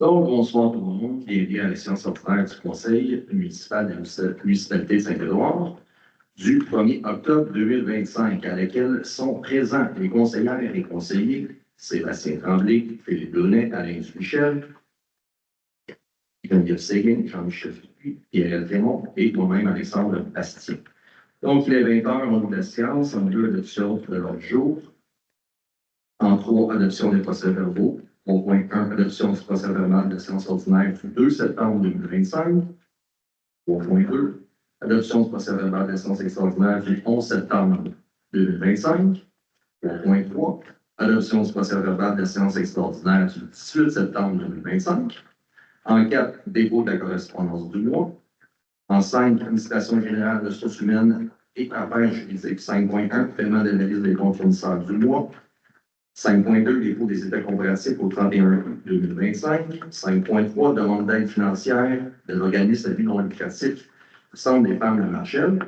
Donc, bonsoir tout le monde, bienvenue à la séance ordinaire du Conseil municipal de la municipalité de Saint-Édouard du 1er octobre 2025, à laquelle sont présents les conseillères et les conseillers Sébastien Tremblay, Philippe Brunet, Alain Dumichel, Geneviève Séguin, Jean-Michel Fupi, Pierre Raymond et moi-même Alexandre Bastien. Donc, il est 20h, on ouvre la séance, en 2 adoptions de l'ordre du jour, en 3 adoptions des procès-verbaux. Au point 1, adoption du procès-verbal de la séance ordinaire du 2 septembre 2025. Au point 2, adoption du procès-verbal de la séance extraordinaire du 11 septembre 2025. Au point 3, adoption du procès-verbal de la séance extraordinaire du 18 septembre 2025. En 4, dépôt de la correspondance du mois. En 5, administration générale de ressources humaines et affaires juridiques. 5.1, paiement d'analyse des comptes fournisseurs du mois. 5.2, dépôt des états comparatifs au 31 août 2025. 5.3, demande d'aide financière de l'organisme à but non lucratif Centre des femmes de Marchel.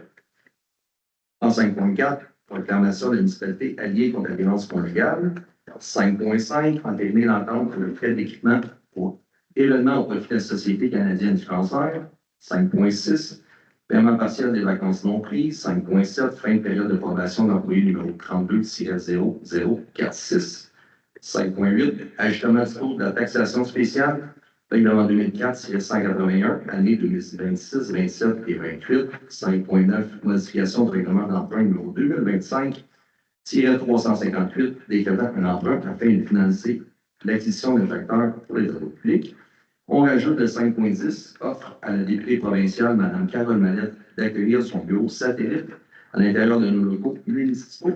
En 5.4, proclamation de la municipalité alliée contre la violence conjugale. 5.5, entériner l'entente pour le frais d'équipement pour événements au profit de la Société canadienne du cancer. 5.6, paiement partiel des vacances non prises. 5.7, fin de période de probation d'employé numéro 32-0046. 5.8, ajustement du taux de la taxation spéciale, règlement 2004-181, année 2026, 27 et 28. 5.9, modification du règlement d'emprunt numéro 2025-358, décrétant un emprunt afin de financer l'acquisition d'un facteur pour les travaux publics. On rajoute le 5.10, offre à la députée provinciale, Mme Carole Mallette, d'accueillir son bureau satellite à l'intérieur de nos locaux municipaux.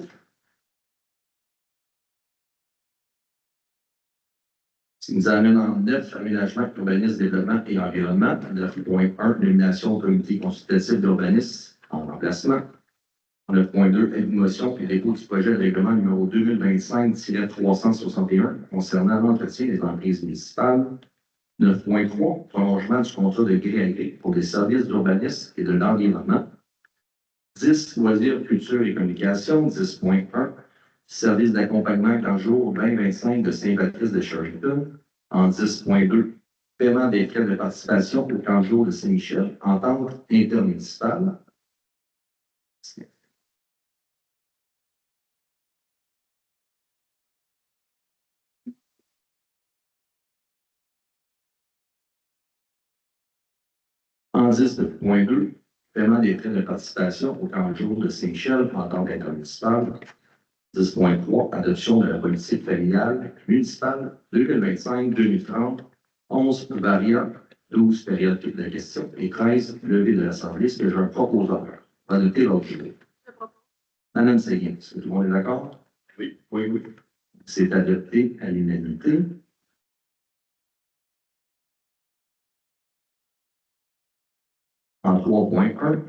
Ce qui nous amène en 9, aménagement, urbanisme, développement et environnement. 9.1, nomination au comité consultatif d'urbanisme en remplacement. 9.2, émotion et dépôt du projet de règlement numéro 2025-361 concernant l'entretien des emprises municipales. 9.3, prolongement du contrat de gré à gré pour les services d'urbanisme et de l'environnement. 10, loisirs, culture et communication. 10.1, service d'accompagnement camp jour 2025 de Saint-Patrice de Sherrington. En 10.2, paiement des frais de participation au camp jour de Saint-Michel, entente intermunicipale. En 10.2, paiement des frais de participation au camp jour de Saint-Michel, entente intermunicipale. 10.3, adoption de la politique familiale municipale 2025-2030, 11 variants, 12 périodes de questions et 13 levées de l'Assemblée, ce que j'ai un proposeur. Adopter l'ordre du jour. Madame Séguin, est-ce que tout le monde est d'accord? Oui. Oui. C'est adopté à l'unanimité. En 3.1,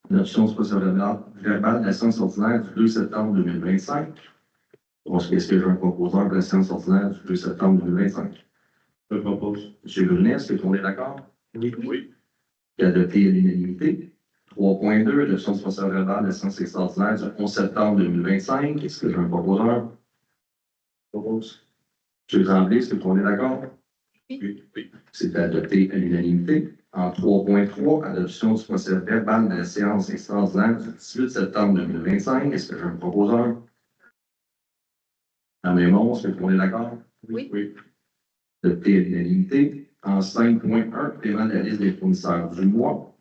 adoption du procès-verbal de la séance ordinaire du 2 septembre 2025. Est-ce que j'ai un proposeur de la séance ordinaire du 2 septembre 2025? Je propose. M. Brunet, est-ce que tout le monde est d'accord? Oui. Adopté à l'unanimité. 3.2, adoption du procès-verbal de la séance extraordinaire du 11 septembre 2025. Est-ce que j'ai un proposeur? Je propose. M. Tremblay, est-ce que tout le monde est d'accord? Oui. C'est adopté à l'unanimité. En 3.3, adoption du procès-verbal de la séance extraordinaire du 18 septembre 2025. Est-ce que j'ai un proposeur? En Raymond, est-ce que tout le monde est d'accord? Oui. Adopté à l'unanimité. En 5.1, paiement de la liste des fournisseurs du mois.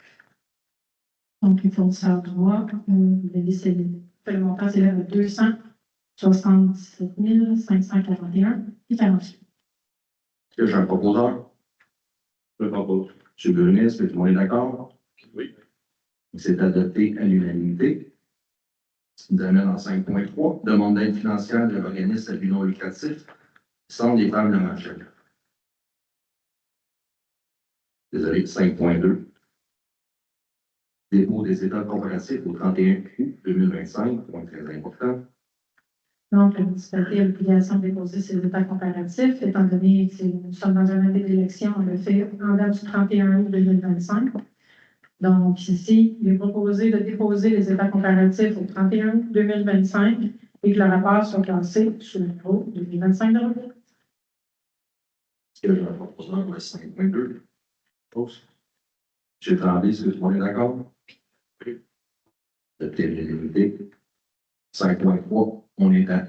Donc, les fournisseurs du mois, la liste, le montant s'élève à 267 541 et 48. Est-ce que j'ai un proposeur? Je propose. M. Brunet, est-ce que tout le monde est d'accord? Oui. C'est adopté à l'unanimité. Ce qui nous amène en 5.3, demande d'aide financière de l'organisme à but non lucratif, Centre des femmes de Marchel. Désolé, 5.2. Dépôt des états comparatifs au 31 août 2025, point très important. Donc, la municipalité a l'obligation de déposer ses états comparatifs, étant donné que nous sommes dans une année d'élection, on le fait en date du 31 août 2025. Donc, ici, il est proposé de déposer les états comparatifs au 31 août 2025 et que le rapport soit classé sous le numéro 2025 de revue. Est-ce Est-ce que le proposeur le 5.2? M. Tremblay, est-ce que tout le monde est d'accord? Oui. Adopté l'unanimité. 5.3, on est à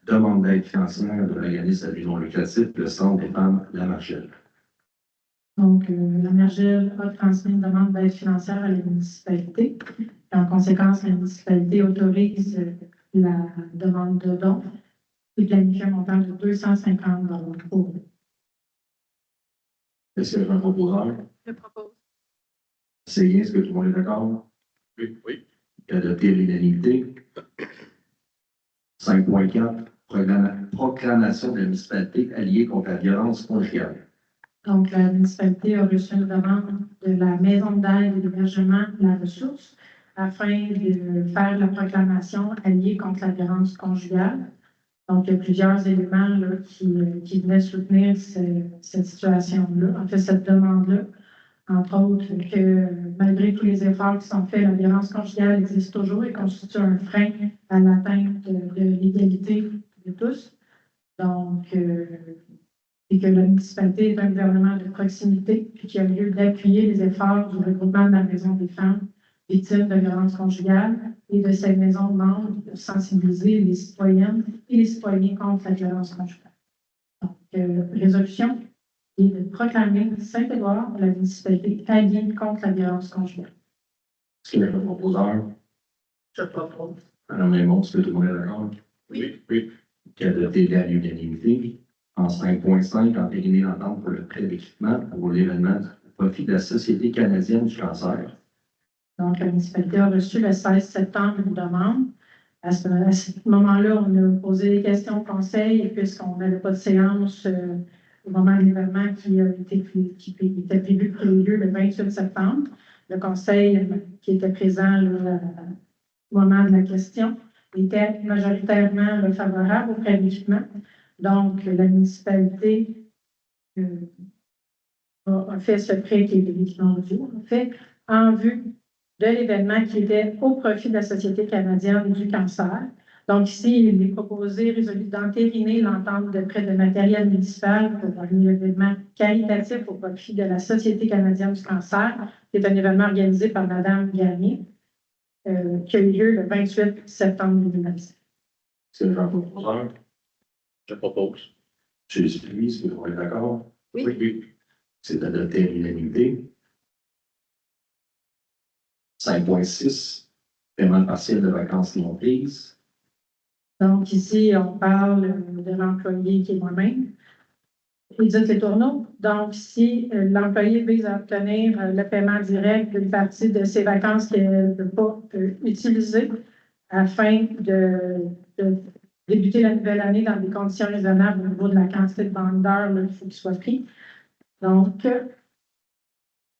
demande d'aide financière de l'organisme à but non lucratif, le Centre des femmes La Margelle. Donc, la Margelle a transmis une demande d'aide financière à la municipalité. Et en conséquence, la municipalité autorise la demande de don et planifie un montant de 250 $ pour eux. Est-ce que j'ai un proposeur? Je propose. Est-ce que tout le monde est d'accord? Oui, oui. Adopté à l'unanimité. 5.4, proclamation de la municipalité alliée contre la violence conjugale. Donc, la municipalité a reçu une demande de la Maison d'aide et d'hébergement de la ressource afin de faire la proclamation alliée contre la violence conjugale. Donc, il y a plusieurs éléments là, qui venaient soutenir cette situation-là, en fait, cette demande-là. Entre autres, que malgré tous les efforts qui sont faits, la violence conjugale existe toujours et constitue un frein à l'atteinte de l'égalité de tous. Donc, et que la municipalité est un gouvernement de proximité, puis qui a lieu d'appuyer les efforts du regroupement de la Maison des femmes victimes de violences conjugales et de cette maison membre pour sensibiliser les citoyennes et les citoyens contre la violence conjugale. Donc, résolution est de proclamer Saint-Édouard, la municipalité alliée contre la violence conjugale. Est-ce qu'il y a un proposeur? Je propose. Madame Raymond, est-ce que tout le monde est d'accord? Oui, oui. Adopté à l'unanimité. En 5.5, entériner l'entente pour le prêt d'équipement pour l'événement au profit de la Société canadienne du cancer. Donc, la municipalité a reçu le 16 septembre une demande. À ce moment-là, on a posé des questions au conseil, et puisqu'on n'avait pas de séance au moment de l'événement qui était prévu pour lieu le 28 septembre, le conseil qui était présent là, au moment de la question était majoritairement favorable au prêt d'équipement. Donc, la municipalité a fait ce prêt qui est de l'équipement audio, en fait, en vue de l'événement qui était au profit de la Société canadienne du cancer. Donc, ici, il est proposé, résolu d'entériner l'entente de prêt de matériel municipal pour un événement qualitatif au profit de la Société canadienne du cancer, qui est un événement organisé par Mme Gagné, qui a eu lieu le 28 septembre 2017. C'est le proposeur. Je propose. M. Dupuis, est-ce que vous êtes d'accord? Oui. Oui. C'est adopté à l'unanimité. 5.6, paiement partiel de vacances non prises. Donc, ici, on parle de l'employé qui est moi-même. Edith Letourneau. Donc, si l'employé vise à obtenir le paiement direct d'une partie de ses vacances qu'elle ne peut pas utiliser afin de débuter la nouvelle année dans des conditions raisonnables au niveau de la quantité de bandes d'heures qu'il faut qu'il soit pris. Donc,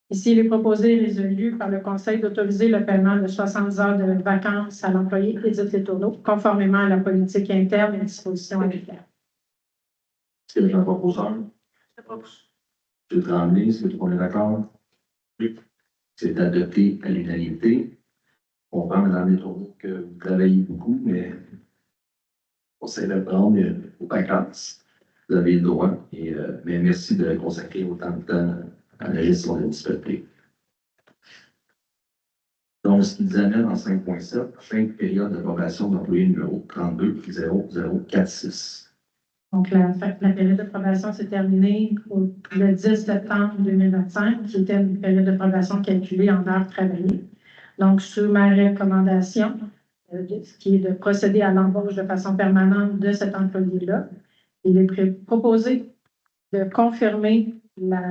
ici, il est proposé et résolu par le Conseil d'autoriser le paiement de 60 heures de vacances à l'employé Edith Letourneau, conformément à la politique interne et dispositions applicables. Est-ce qu'il y a un proposeur? Je propose. M. Tremblay, est-ce que tout le monde est d'accord? Oui. C'est adopté à l'unanimité. On comprend, Mme Letourneau, que vous travaillez beaucoup, mais on sait le prendre aux vacances. Vous avez le droit, mais merci de consacrer autant de temps à la gestion de la municipalité. Donc, ce qui nous amène en 5.7, fin de période d'approbation d'employé numéro 32-0046. Donc, la période de probation s'est terminée le 10 septembre 2025, qui était une période de probation calculée en heures travaillées. Donc, sur ma recommandation, ce qui est de procéder à l'embauche de façon permanente de cet employé-là, il est proposé de confirmer la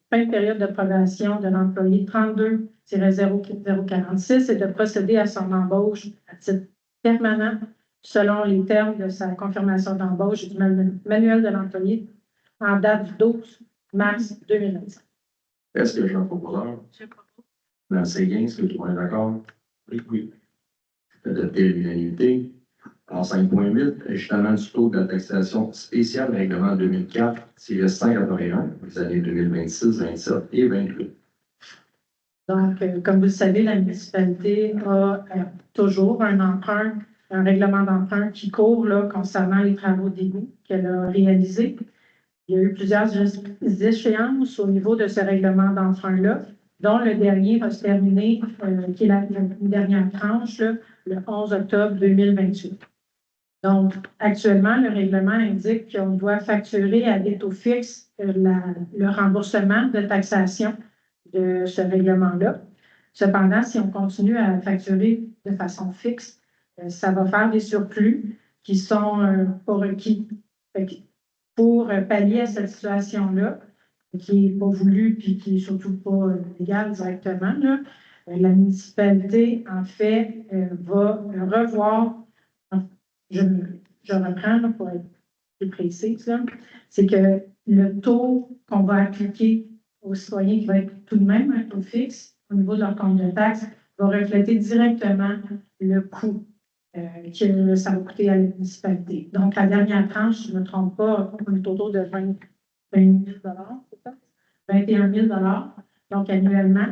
fin de période de probation de l'employé 32-0046 et de procéder à son embauche à titre permanent selon les termes de sa confirmation d'embauche du manuel de l'employé en date du 12 mars 2025. Est-ce que j'ai un proposeur? Je propose. Mme Séguin, est-ce que tout le monde est d'accord? Oui. Adopté à l'unanimité. En 5.8, ajustement du taux de la taxation spéciale règlement 2004-181 les années 2026, 27 et 28. Donc, comme vous le savez, la municipalité a toujours un emprunt, un règlement d'emprunt qui court là, concernant les travaux d'égout qu'elle a réalisés. Il y a eu plusieurs échéances au niveau de ce règlement d'emprunt-là, dont le dernier va se terminer, qui est la dernière tranche, là, le 11 octobre 2028. Donc, actuellement, le règlement indique qu'on doit facturer à des taux fixes le remboursement de taxation de ce règlement-là. Cependant, si on continue à facturer de façon fixe, ça va faire des surplus qui sont pas requis. Pour pallier à cette situation-là, qui n'est pas voulue puis qui n'est surtout pas légale directement, là, la municipalité, en fait, va revoir, je reprends là, pour être plus précise, c'est que le taux qu'on va appliquer aux citoyens, qui va être tout de même un taux fixe au niveau de leur compte de taxe, va refléter directement le coût que ça va coûter à la municipalité. Donc, la dernière tranche, si je ne me trompe pas, on est autour de 20 000 c'est ça? 21 000 donc annuellement.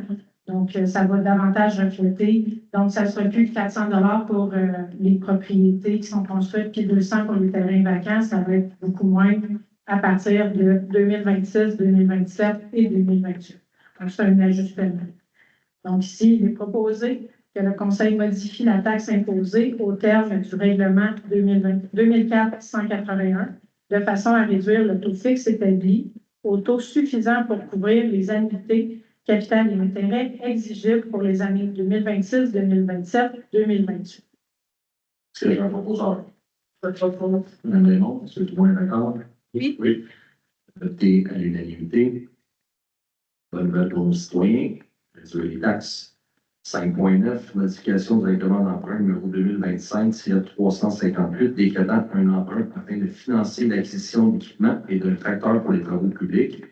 Donc, ça va davantage refléter. Donc, ça ne sera plus 400 pour les propriétés qui sont construites, puis 200 pour les terrains vacants. Ça va être beaucoup moins à partir de 2026, 2027 et 2028. Donc, c'est un ajustement. Donc, ici, il est proposé que le Conseil modifie la taxe imposée au terme du règlement 2004-181 de façon à réduire le taux fixe établi au taux suffisant pour couvrir les annuités, capital et intérêts exigibles pour les années 2026, 2027, 2028. Est-ce que j'ai un proposeur? Je propose. Mme Raymond, est-ce que tout le monde est d'accord? Oui. Oui. Adopté à l'unanimité. Bonne nouvelle pour nos citoyens. Réduire les taxes. 5.9, modification du règlement d'emprunt numéro 2025-358, décrétant un emprunt afin de financer l'acquisition d'équipements et d'un tracteur pour les travaux publics.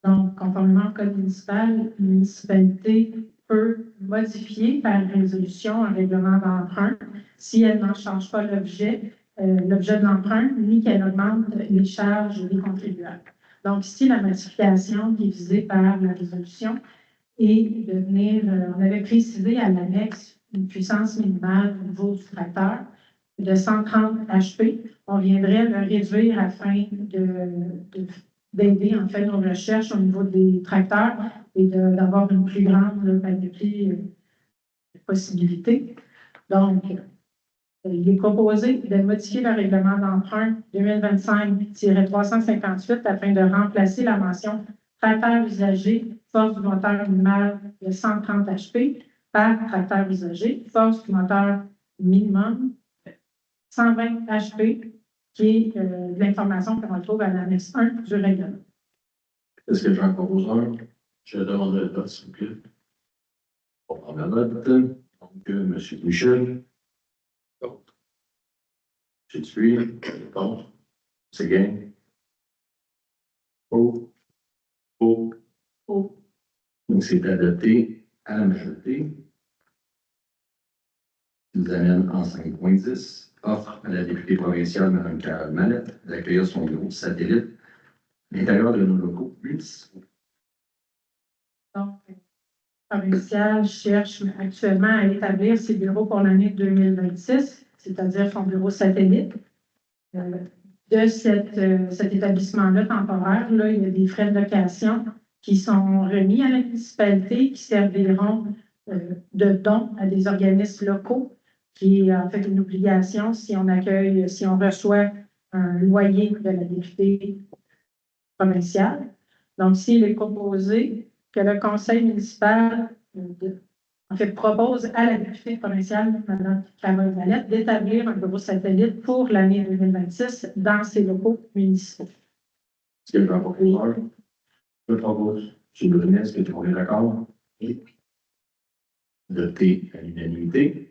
Donc, conformément au code municipal, la municipalité peut modifier par résolution un règlement d'emprunt si elle n'en change pas l'objet de l'emprunt, ni qu'elle augmente les charges des contribuables. Donc, ici, la modification qui est visée par la résolution est de venir, on avait précisé à l'annexe une puissance minimale au niveau du tracteur de 130 HP. On viendrait le réduire afin d'aider en fait nos recherches au niveau des tracteurs et d'avoir une plus grande panoplie de possibilités. Donc, il est proposé de modifier le règlement d'emprunt 2025-358 afin de remplacer la mention tracteur usagé, force du moteur minimale de 130 HP par tracteur usagé, force du moteur minimum 120 HP, qui est de l'information qu'on retrouve à l'annexe 1 du règlement. Est-ce que j'ai un proposeur? Je demande le vote, s'il vous plaît. On prend la note. Donc, M. Michel. Contre. M. Dupuis. Contre. C'est gain. Pour. Pour. Au Donc, c'est adopté à la majorité. Ce qui nous amène en 5.10. Offre à la députée provinciale, Mme Carole Mallette, d'accueillir son bureau satellite à l'intérieur de nos locaux municipaux. Donc, le provincial cherche actuellement à établir ses bureaux pour l'année 2026, c'est-à-dire son bureau satellite. De cet établissement-là temporaire, là, il y a des frais de location qui sont remis à la municipalité, qui serviront de dons à des organismes locaux, qui est en fait une obligation si on reçoit un loyer de la députée provinciale. Donc, s'il est proposé que le conseil municipal propose à la députée provinciale, Mme Carole Mallette, d'établir un bureau satellite pour l'année 2026 dans ses locaux municipaux. Est-ce que j'ai un proposeur? Je propose. M. Brunet, est-ce que tout le monde est d'accord? Oui. Adopté à l'unanimité.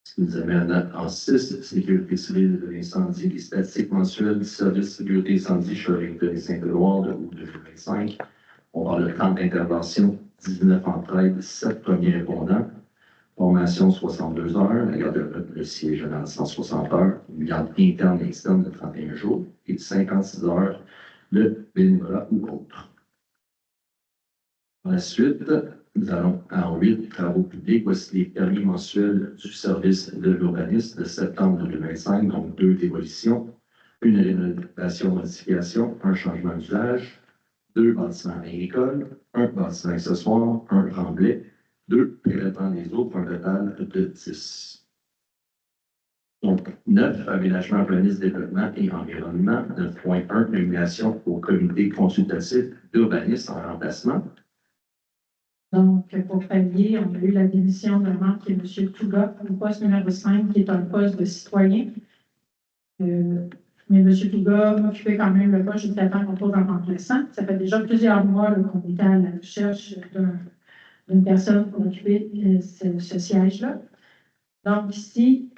Ce qui nous amène en 6, sécurité civile de l'incendie, les statistiques mensuelles du service sécurité incendie Shawinigan et Saint-Édouard de août 2025. On parle de 30 interventions, 19 entraides, 7 premiers répondants. Formation 62 heures, la garde-robe, le siège général 160 heures, une garde interne et externe de 31 jours et 56 heures de bénévolat ou autre. Ensuite, nous allons en 8 travaux publics. Voici les permis mensuels du service de l'urbanisme de septembre 2025, donc 2 démolitions. une rénovation, modification, un changement d'usage, 2 bâtiments agricoles, un bâtiment accessoire, un remblai, 2 prélèvements des eaux pour un total de 10. Donc, 9, aménagement, urbanisme, développement et environnement. 9.1, nomination au comité consultatif d'urbanisme en remplacement. Donc, pour pallier, on a eu la démission d'un membre qui est M. Touga, au poste numéro 5, qui est un poste de citoyen. Mais M. Touga occupait quand même le poste jusqu'à temps qu'on trouve un remplaçant. Ça fait déjà plusieurs mois qu'on est à la recherche d'une personne pour occuper ce siège-là. Donc, ici,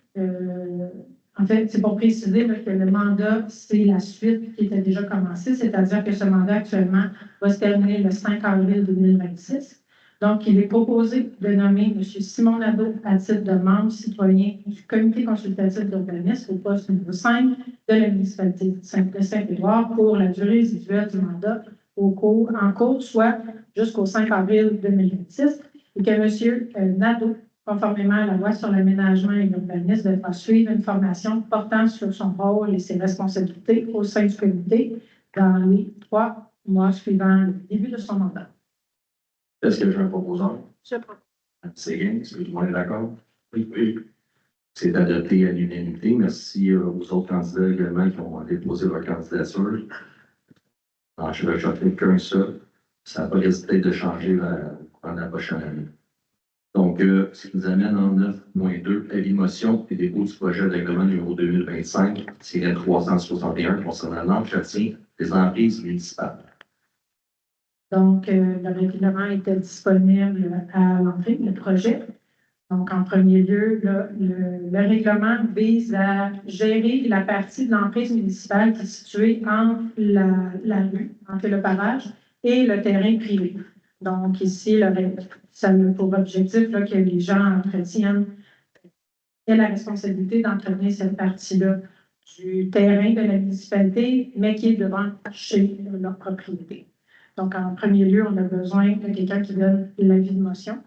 en fait, c'est pour préciser là, que le mandat, c'est la suite qui était déjà commencée, c'est-à-dire que ce mandat actuellement va se terminer le 5 avril 2026. Donc, il est proposé de nommer M. Simon Nadeau à titre de membre citoyen du comité consultatif d'urbanisme au poste numéro 5 de la municipalité de Saint-Édouard pour la durée résiduelle du mandat en cours, soit jusqu'au 5 avril 2026, et que M. Nadeau, conformément à la loi sur l'aménagement et l'urbanisme, devra suivre une formation portant sur son rôle et ses responsabilités au sein du comité dans les 3 mois suivant le début de son mandat. Est-ce que j'ai un proposeur? Je propose. C'est bien, est-ce que tout le monde est d'accord? Oui, oui. C'est adopté à l'unanimité. Merci aux autres candidats également qui ont déposé leur candidature. Alors, je vais choisir qu'un seul. Ça n'a pas hésité de changer pendant la prochaine année. Donc, ce qui nous amène en 9.2, avis motion et dépôt du projet de règlement numéro 2025-361 concernant l'entretien des emprises municipales. Donc, le règlement était disponible à l'entrée, le projet. Donc, en premier lieu, le règlement vise à gérer la partie de l'emprise municipale qui est située entre la rue, entre le pavage et le terrain privé. Donc, ici, ça a pour objectif là, que les gens aient la responsabilité d'entretenir cette partie-là du terrain de la municipalité, mais qui est devant chez leur propriété. Donc, en premier lieu, on a besoin de quelqu'un qui donne l'avis de motion.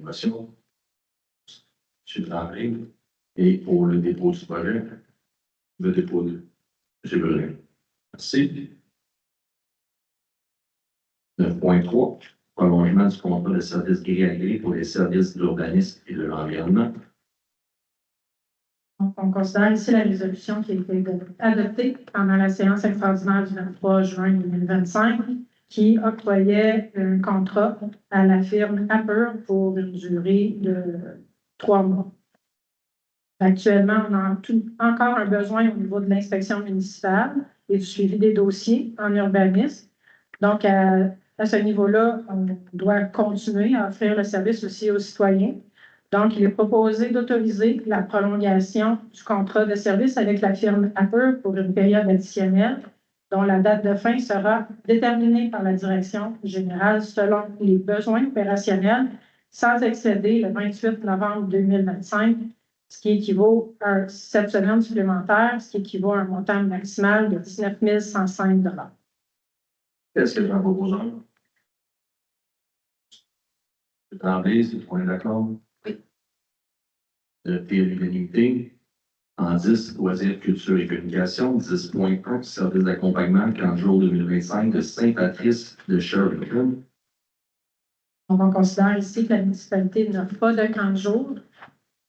Motion. Je suis Tremblay. Et pour le dépôt du projet, le dépôt de M. Brun. Merci. 9.3, prolongement du contrat de service gris pour les services de l'urbanisme et de l'environnement. Donc, on considère ici la résolution qui a été adoptée pendant la séance extraordinaire du 23 juin 2025 qui octroyait un contrat à la firme Apper pour une durée de 3 mois. Actuellement, on a encore un besoin au niveau de l'inspection municipale et du suivi des dossiers en urbanisme. Donc, à ce niveau-là, on doit continuer à offrir le service aussi aux citoyens. Donc, il est proposé d'autoriser la prolongation du contrat de service avec la firme Apper pour une période additionnelle dont la date de fin sera déterminée par la direction générale selon les besoins opérationnels sans excéder le 28 novembre 2025, ce qui équivaut à 7 semaines supplémentaires, ce qui équivaut à un montant maximal de 19 105 $. Est-ce que j'ai un proposeur? M. Tremblay, c'est tout le monde d'accord? Oui. Adopté à l'unanimité. En 10, loisirs, culture et communication. 10.1, service d'accompagnement, 15 jours 2025 de Saint-Patrice de Sherbrooke. Donc, on considère ici que la municipalité n'offre pas de camp de jour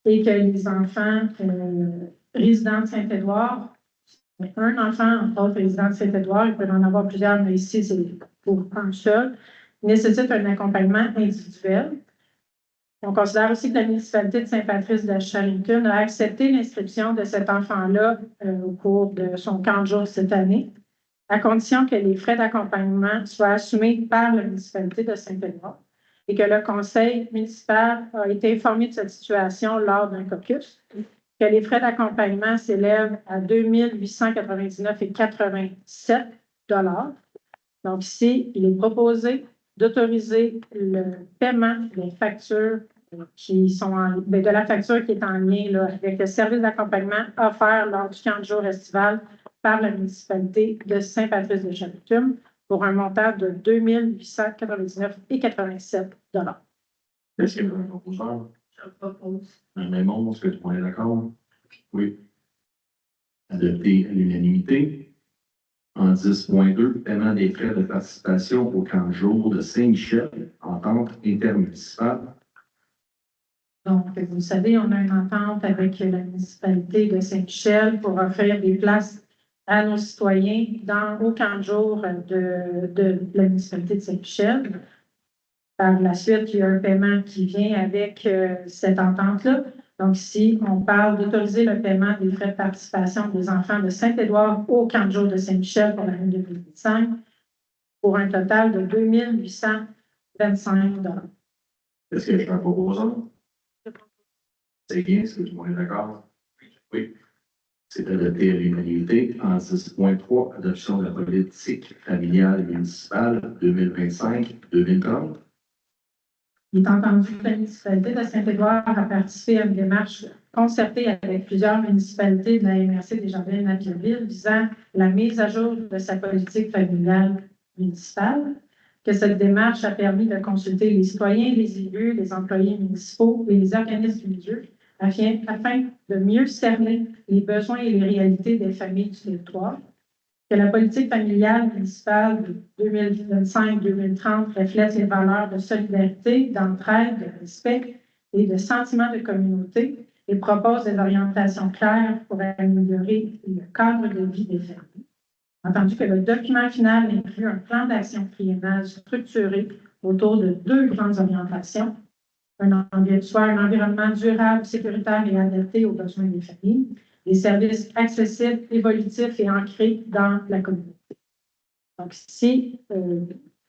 et que les enfants résidents de Saint-Édouard, un enfant, entre autres, résident de Saint-Édouard, il peut en avoir plusieurs, mais ici, c'est pour un seul, nécessite un accompagnement individuel. On considère aussi que la municipalité de Saint-Patrice de Sherbrooke a accepté l'inscription de cet enfant-là au cours de son camp de jour cette année, à condition que les frais d'accompagnement soient assumés par la municipalité de Saint-Édouard et que le conseil municipal a été informé de cette situation lors d'un caucus, que les frais d'accompagnement s'élèvent à 2 899,87 $. Donc ici, il est proposé d'autoriser le paiement des factures qui sont de la facture qui est en lien là, avec le service d'accompagnement offert lors du camp de jour estival par la municipalité de Saint-Patrice-de-Sherbrooke pour un montant de 2 899,87 $. Est-ce que j'ai un proposeur? Je propose. Un même mot, est-ce que tout le monde est d'accord? Oui. adopté à l'unanimité. En 10.2, paiement des frais de participation au camp de jour de Saint-Michel, entente intermunicipale. Donc, vous le savez, on a une entente avec la municipalité de Saint-Michel pour offrir des places à nos citoyens au camp de jour de la municipalité de Saint-Michel. Par la suite, il y a un paiement qui vient avec cette entente-là. Donc, ici, on parle d'autoriser le paiement des frais de participation des enfants de Saint-Édouard au camp de jour de Saint-Michel pour l'année 2025 pour un total de 2 825 $. Est-ce que j'ai un proposant? C'est bien, est-ce que tout le monde est d'accord? Oui. C'est adopté à l'unanimité. En 10.3, adoption de la politique familiale municipale 2025-2030. Il est entendu que la municipalité de Saint-Édouard a participé à une démarche concertée avec plusieurs municipalités de la MRC des Jardins de Napierville visant la mise à jour de sa politique familiale municipale, que cette démarche a permis de consulter les citoyens, les élus, les employés municipaux et les organismes du milieu afin de mieux cerner les besoins et les réalités des familles du territoire, que la politique familiale municipale de 2025-2030 reflète les valeurs de solidarité, d'entraide, de respect et de sentiment de communauté et propose des orientations claires pour améliorer le cadre de vie des familles. Entendu que le document final inclut un plan d'action triennal structuré autour de 2 grandes orientations, un environnement durable, sécuritaire et adapté aux besoins des familles, des services accessibles, évolutifs et ancrés dans la communauté. Donc ici,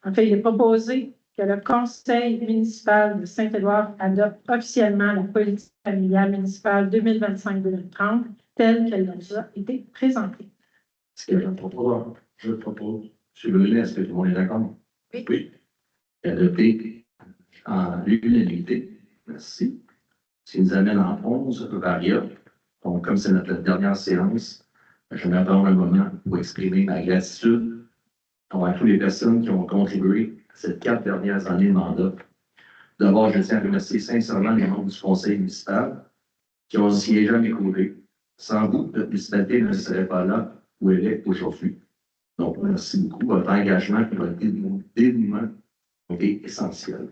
en fait, il est proposé que le Conseil municipal de Saint-Édouard adopte officiellement la politique familiale municipale 2025-2030 telle qu'elle nous a été présentée. Est-ce que j'ai un proposant? Je le propose. M. Brunet, est-ce que tout le monde est d'accord? Oui. Oui. Adopté en l'unanimité. Merci. Ce qui nous amène en 11, Varia. Donc, comme c'est notre dernière séance, je vais prendre un moment pour exprimer ma gratitude à toutes les personnes qui ont contribué à ces 4 dernières années de mandat. D'abord, je tiens à remercier sincèrement les membres du conseil municipal qui ont siégé à mes côtés. Sans vous, notre municipalité ne serait pas là où elle est aujourd'hui. Donc, merci beaucoup. Votre engagement et votre dévouement ont été essentiels.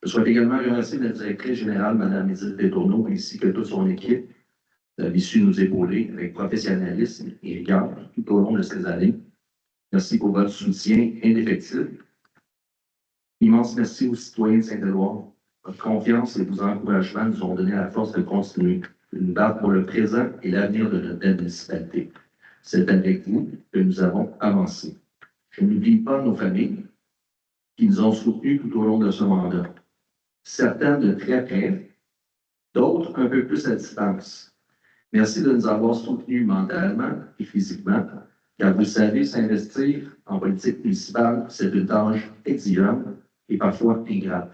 Je souhaite également remercier la directrice générale, Mme Edith Détourneau, ainsi que toute son équipe d'avoir su nous épauler avec professionnalisme et rigueur tout au long de ces années. Merci pour votre soutien indéfectible. Immense merci aux citoyens de Saint-Édouard. Votre confiance et vos encouragements nous ont donné la force de continuer, de nous battre pour le présent et l'avenir de notre belle municipalité. C'est avec vous que nous avons avancé. Je n'oublie pas nos familles qui nous ont soutenus tout au long de ce mandat. Certains de très près, d'autres un peu plus à distance. Merci de nous avoir soutenus mentalement et physiquement, car vous savez, s'investir en politique municipale, c'est une tâche exigeante et parfois ingrate.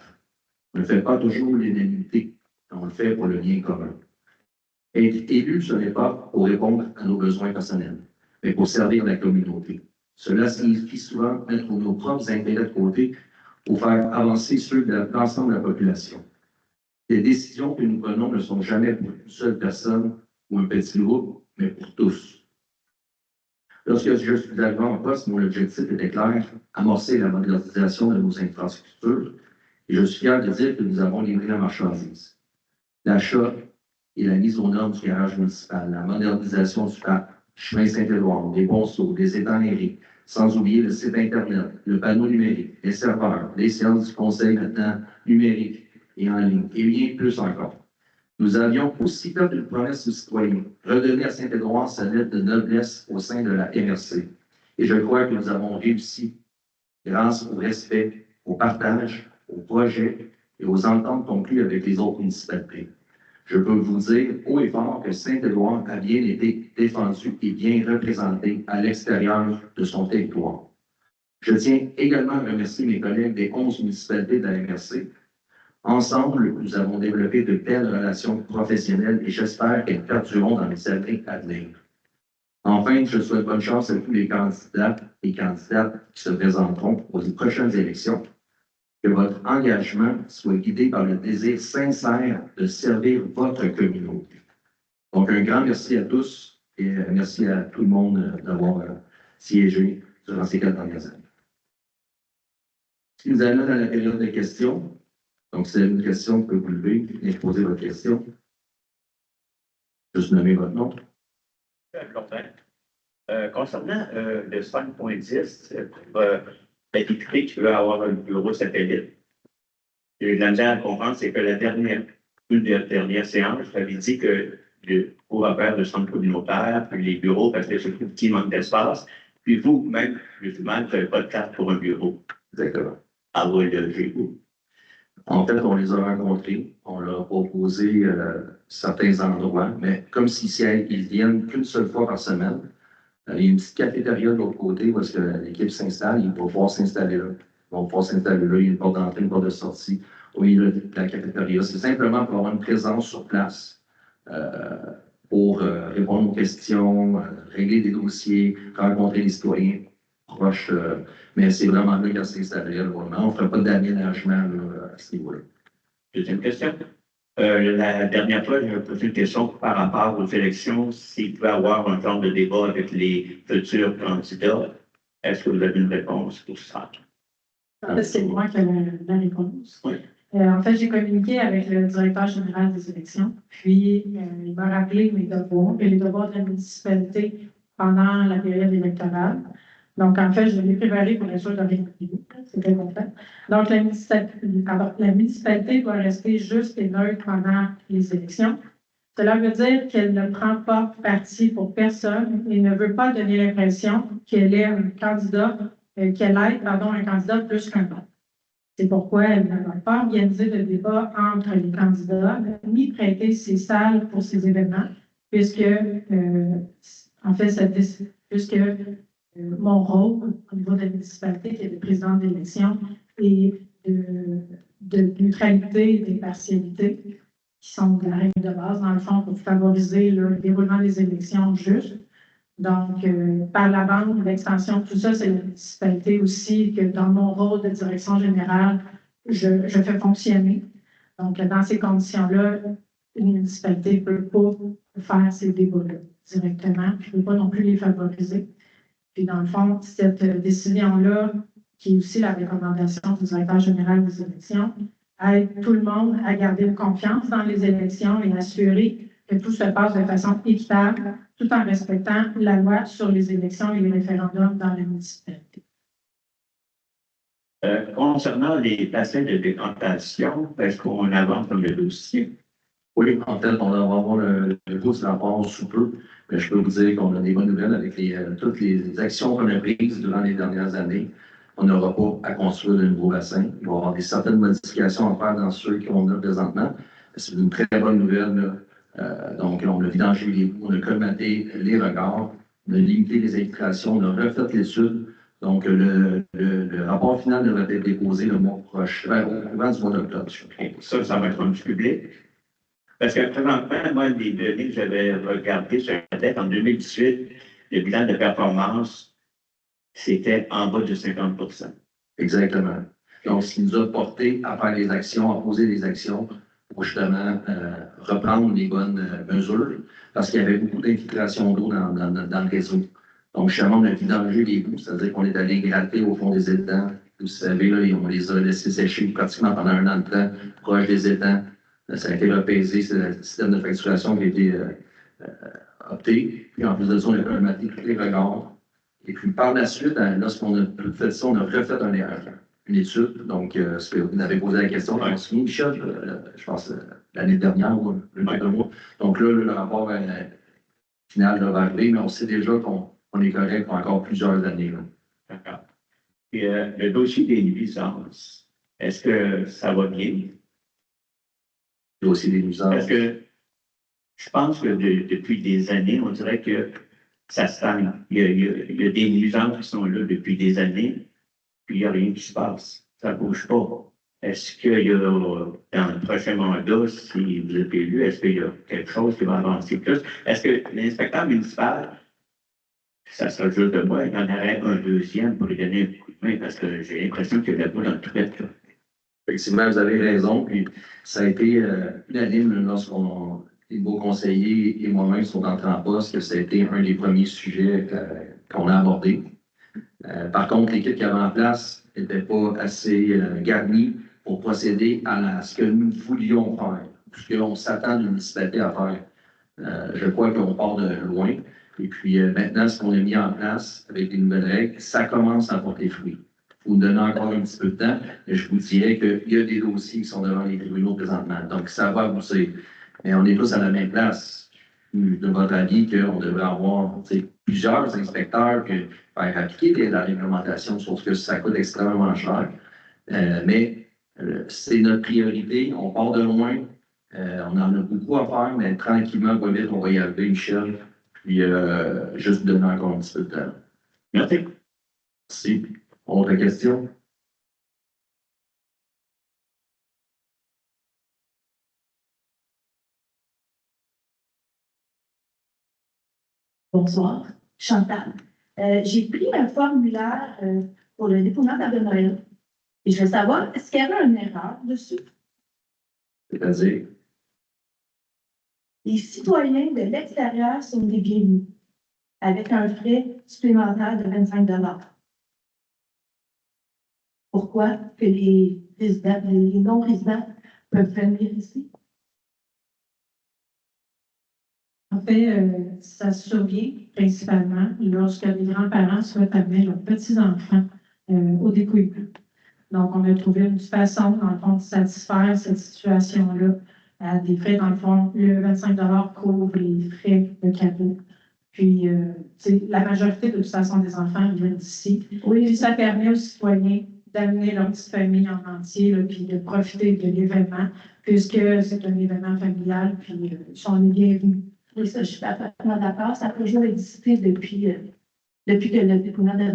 On ne fait pas toujours l'unanimité, on le fait pour le bien commun. Être élu, ce n'est pas pour répondre à nos besoins personnels, mais pour servir la communauté. Cela signifie souvent mettre nos propres intérêts de côté pour faire avancer ceux de l'ensemble de la population. Les décisions que nous prenons ne sont jamais pour une seule personne ou un petit groupe, mais pour tous. Lorsque je suis arrivé en poste, mon objectif était clair, amorcer la modernisation de nos infrastructures, et je suis fier de dire que nous avons livré la marchandise. L'achat et la mise aux normes du garage municipal, la modernisation du chemin Saint-Édouard, des ponceaux, des étangs aérés, sans oublier le site Internet, le panneau numérique, les serveurs, les séances du conseil maintenant numérique et en ligne, et bien plus encore. Nous avions aussi fait une promesse aux citoyens, redonner à Saint-Édouard sa lettre de noblesse au sein de la MRC. Et je crois que nous avons réussi grâce au respect, au partage, aux projets et aux ententes conclues avec les autres municipalités. Je peux vous dire haut et fort que Saint-Édouard a bien été défendu et bien représenté à l'extérieur de son territoire. Je tiens également à remercier mes collègues des 11 municipalités de la MRC. Ensemble, nous avons développé de belles relations professionnelles et j'espère qu'elles perdureront dans les années à venir. Enfin, je souhaite bonne chance à tous les candidats et candidates qui se présenteront aux prochaines élections. Que votre engagement soit guidé par le désir sincère de servir votre communauté. Donc, un grand merci à tous Et merci à tout le monde d'avoir siégé durant ces 4 dernières années. Ce qui nous amène à la période de questions. Donc, si vous avez une question, vous pouvez vous lever et poser votre question. Juste nommer votre nom. Concernant le 5.10, l'équité qui veut avoir un bureau satellite, j'ai de la misère à comprendre, c'est que une des dernières séances, j'avais dit que le cours de centre communautaire, puis les bureaux, parce que c'est un petit manque d'espace, puis vous-même, justement, vous n'avez pas de carte pour un bureau. Exactement. À vous loger où? En fait, on les a rencontrés, on leur a proposé certains endroits, mais comme ils viennent qu'une seule fois par semaine, il y a une petite cafétéria de l'autre côté où est-ce que l'équipe s'installe, ils vont pouvoir s'installer là. Ils vont pouvoir s'installer là, il y a une porte d'entrée, une porte de sortie au milieu de la cafétéria. C'est simplement pour avoir une présence sur place, pour répondre aux questions, régler des dossiers, rencontrer les citoyens proches. Mais c'est vraiment là qu'elle s'est installée. On ne fera pas d'aménagement à ce niveau-là. Deuxième question. La dernière fois, j'ai posé une question par rapport aux élections, s'il pouvait y avoir un genre de débat avec les futurs candidats. Est-ce que vous avez une réponse pour ça? En fait, c'est moi qui ai la réponse. Oui. En fait, j'ai communiqué avec le directeur général des élections, puis il m'a rappelé mes devoirs et les devoirs de la municipalité pendant la période électorale. Donc, en fait, je l'ai préparé pour être sûr de rien oublier. C'était complet. Donc, la municipalité doit rester juste et neutre pendant les élections. Cela veut dire qu'elle ne prend pas parti pour personne et ne veut pas donner l'impression qu'elle est un candidat, un candidat plus qu'un autre. C'est pourquoi elle ne va pas organiser de débat entre les candidats, ni prêter ses salles pour ces événements, puisque, mon rôle au niveau de la municipalité, qui est le président de l'élection, et de neutralité et d'impartialité, qui sont de la règle de base, dans le fond, pour favoriser le déroulement des élections justes. Donc, par la bande, l'extension, tout ça, c'est la municipalité aussi, que dans mon rôle de direction générale, je fais fonctionner. Donc, dans ces conditions-là, une municipalité ne peut pas faire ces débats-là directement, puis ne peut pas non plus les favoriser. Puis, dans le fond, cette décision-là, qui est aussi la recommandation du directeur général des élections, aide tout le monde à garder une confiance dans les élections et assurer que tout se passe de façon équitable, tout en respectant la loi sur les élections et les référendums dans la municipalité. Concernant les bassins de décantation, est-ce qu'on avance dans le dossier? Oui, en fait, on va avoir le gros de rapport sous peu, mais je peux vous dire qu'on a des bonnes nouvelles avec toutes les actions qu'on a prises durant les dernières années. On n'aura pas à construire de nouveaux bassins. Il va y avoir certaines modifications à faire dans ceux qu'on a présentement. C'est une très bonne nouvelle. Donc, on a vidangé les bouts, on a colmaté les regards, on a limité les infiltrations, on a refait l'étude. Donc, le rapport final devrait être déposé le mois prochain, au courant du mois d'octobre. Ça va être rendu public. Parce que présentement, moi, les données que j'avais regardées sur la tête en 2018, le bilan de performance, c'était en bas de 50%. Exactement. Donc, ce qui nous a porté à faire les actions, à poser des actions pour justement reprendre les bonnes mesures, parce qu'il y avait beaucoup d'infiltration d'eau dans le réseau. Donc, justement, on a vidangé les bouts, c'est-à-dire qu'on est allé gratter au fond des étangs. Vous savez, là, on les a laissés sécher pratiquement pendant un an de temps, proche des étangs. Ça a été repaisé, c'est le système de facturation qui a été opté. Puis en plus de ça, on a colmaté tous les regards. Et puis par la suite, lorsqu'on a fait ça, on a refait une étude. Donc, ce que vous avez posé la question, je pense, Michel, je pense l'année dernière ou le mois. Donc là, le rapport final va arriver, mais on sait déjà qu'on est correct pour encore plusieurs années. D'accord. Et le dossier des nuisances, est-ce que ça va bien? Il y a aussi des nuisances. Parce que je pense que depuis des années, on dirait que ça stagne. Il y a des nuisances qui sont là depuis des années, puis il n'y a rien qui se passe. Ça ne bouge pas. Est-ce qu'il y a, dans le prochain mandat, si vous êtes élu, est-ce qu'il y a quelque chose qui va avancer plus? Est-ce que l'inspecteur municipal, ça serait juste de moi, il y en aurait un deuxième pour lui donner un coup de main, parce que j'ai l'impression qu'il y a pas dans le traitement. Effectivement, vous avez raison. Puis ça a été unanime lorsqu'on les beaux conseillers et moi-même sont entrés en poste, que ça a été un des premiers sujets qu'on a abordés. Par contre, l'équipe qui avait en place n'était pas assez garnie pour procéder à ce que nous voulions faire, ce qu'on s'attend d'une municipalité à faire. Je crois qu'on part de loin. Et puis maintenant, ce qu'on a mis en place avec les nouvelles règles, ça commence à porter fruit. Il faut nous donner encore un petit peu de temps, mais je vous dirais qu'il y a des dossiers qui sont devant les tribunaux présentement. Donc, ça va pousser. Mais on est tous à la même place. De votre avis, qu'on devrait avoir plusieurs inspecteurs que faire appliquer la réglementation, sauf que ça coûte extrêmement cher. Mais c'est notre priorité. On part de loin. On en a beaucoup à faire, mais tranquillement, pas vite, on va y arriver, Michel. Puis, juste donner encore un petit peu de temps. Merci. Merci. Autre question? Bonsoir, Chantal. J'ai pris un formulaire pour le dépouillement de Noël et je veux savoir, est-ce qu'il y avait une erreur dessus? C'est-à-dire? Les citoyens de l'extérieur sont les bienvenus, avec un frais supplémentaire de 25 $. Pourquoi que les résidents, les non-résidents peuvent venir ici? En fait, ça survient principalement lorsque les grands-parents souhaitent amener leurs petits-enfants au dépouillement. Donc, on a trouvé une façon, dans le fond, de satisfaire cette situation-là à des frais, dans le fond, le 25 $ couvre les frais de cadeau. Puis, la majorité, de toute façon, des enfants viennent d'ici. Oui, puis ça permet aux citoyens d'amener leur petite famille en entier, là, puis de profiter de l'événement, puisque c'est un événement familial, puis ils sont les bienvenus. Oui, ça, je suis parfaitement d'accord. Ça a toujours existé depuis que le dépouillement de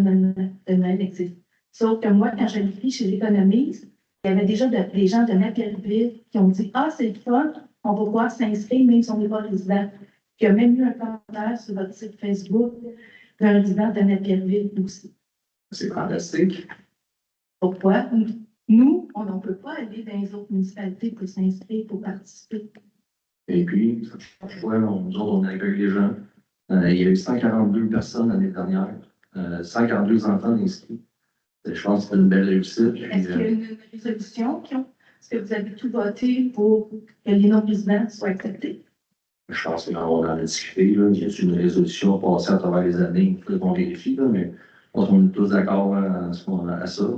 Noël existe. Sauf que moi, quand je l'ai pris chez l'Économiste, il y avait déjà des gens de Napierville qui ont dit « Ah, c'est le fun, on va pouvoir s'inscrire même si on n'est pas résident. » Il y a même eu un commentaire sur votre site Facebook d'un résident de Napierville aussi. C'est fantastique. Pourquoi? Nous, on ne peut pas aller dans les autres municipalités pour s'inscrire, pour participer. Et puis, nous autres, on accueille les gens. Il y a eu 142 personnes l'année dernière, 142 enfants inscrits. Je pense que c'est une belle réussite. Est-ce qu'il y a une résolution? Est-ce que vous avez tout voté pour que les non-résidents soient acceptés? Je pense qu'on en a discuté. Là. Il y a une résolution passée à travers les années. Il faut qu'on vérifie, là, mais je pense qu'on est tous d'accord à ça.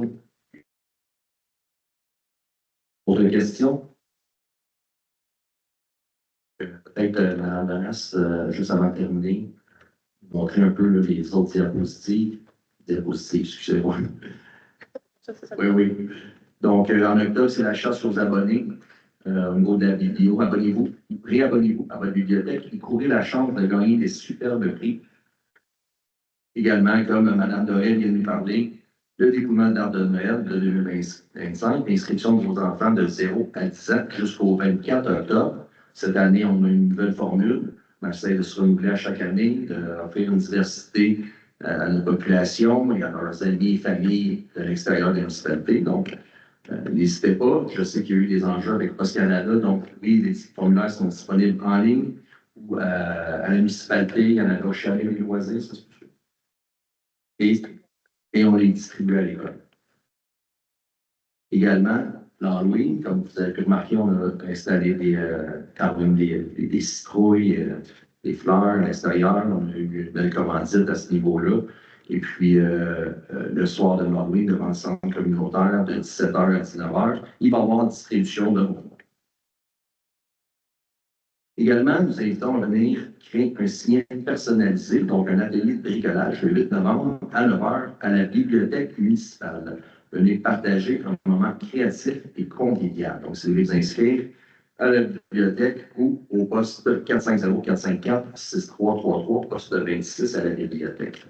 Autre question? Peut-être, Mme Donas, juste avant de terminer, montrer un peu là, les autres diapositives. Excusez-moi. Oui. Donc, en octobre, c'est la chasse aux abonnés. Au niveau de la vidéo, abonnez-vous, réabonnez-vous à votre bibliothèque et courez la chance de gagner des superbes prix. Également, comme Mme Dorel vient de nous parler, le dépouillement de l'arbre de Noël de 2025, l'inscription de vos enfants de 0 à 10 ans jusqu'au 24 octobre. Cette année, on a une nouvelle formule. On essaie de se renouveler à chaque année, d'offrir une diversité à notre population et à leurs amis et familles de l'extérieur de la municipalité. Donc, n'hésitez pas. Je sais qu'il y a eu des enjeux avec Post Canada. Donc, oui, les formulaires sont disponibles en ligne ou à la municipalité. Il y en a au chalet et loisirs, ça se peut. Et on les distribue à l'école. Également, l'Halloween, comme vous avez pu remarquer, on a installé des citrouilles, des fleurs à l'extérieur. On a eu une belle commandite à ce niveau-là. Et puis, le soir de l'Halloween, devant le centre communautaire, de 17h à 19h, il va y avoir une distribution de bonbons. Également, nous invitons à venir créer un signet personnalisé, donc un atelier de bricolage le 8 novembre à 9h à la bibliothèque municipale. Venez partager un moment créatif et convivial. Donc, si vous voulez vous inscrire à la bibliothèque ou au poste 450-454-6333, poste 26 à la bibliothèque.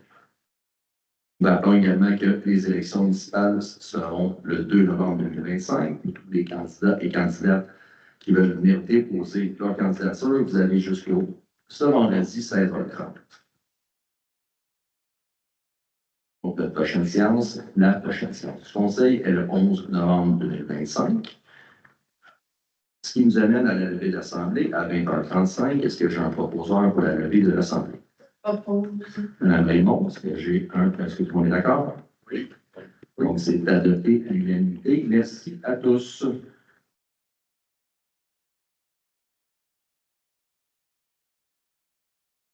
Nous rappelons également que les élections municipales seront le 2 novembre 2025. Tous les candidats et candidates qui veulent venir déposer leur candidature, vous avez ce vendredi 16h30. Donc, la prochaine séance du Conseil est le 11 novembre 2025. Ce qui nous amène à la levée de l'Assemblée à 20h35. Est-ce que j'ai un proposeur pour la levée de l'Assemblée? Oppose. Madame Raymond, est-ce que est-ce que tout le monde est d'accord? Oui. Donc, c'est adopté à l'unanimité. Merci à tous.